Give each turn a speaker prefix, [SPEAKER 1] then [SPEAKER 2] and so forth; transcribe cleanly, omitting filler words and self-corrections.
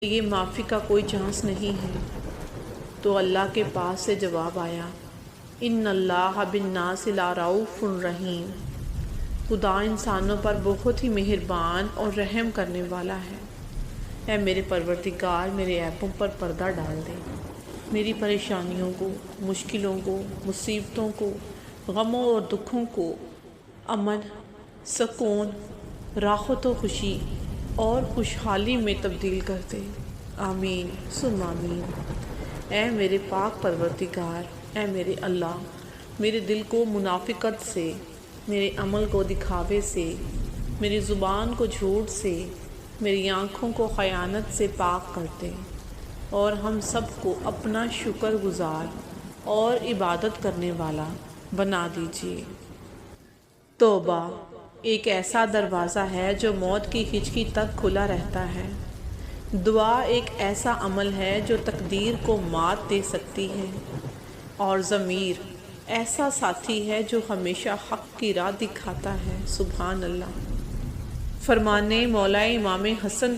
[SPEAKER 1] یہ معافی کا کوئی چانس نہیں ہے۔ تو اللہ کے پاس سے جواب آیا، ان اللہ بالناس لرؤوف رحیم، خدا انسانوں پر بہت ہی مہربان اور رحم کرنے والا ہے۔ اے میرے پروردگار، میرے عیبوں پر پردہ ڈال دے، میری پریشانیوں کو، مشکلوں کو، مصیبتوں کو، غموں اور دکھوں کو امن، سکون، راحت و خوشی اور خوشحالی میں تبدیل کر دے۔ آمین ثم آمین۔ اے میرے پاک پروردگار، اے میرے اللہ، میرے دل کو منافقت سے، میرے عمل کو دکھاوے سے، میری زبان کو جھوٹ سے، میری آنکھوں کو خیانت سے پاک کر دے، اور ہم سب کو اپنا شکر گزار اور عبادت کرنے والا بنا دیجیے۔ توبہ ایک ایسا دروازہ ہے جو موت کی ہچکی تک کھلا رہتا ہے۔ دعا ایک ایسا عمل ہے جو تقدیر کو مات دے سکتی ہے، اور ضمیر ایسا ساتھی ہے جو ہمیشہ حق کی راہ دکھاتا ہے۔ سبحان اللہ۔ فرمانے مولا امام حسن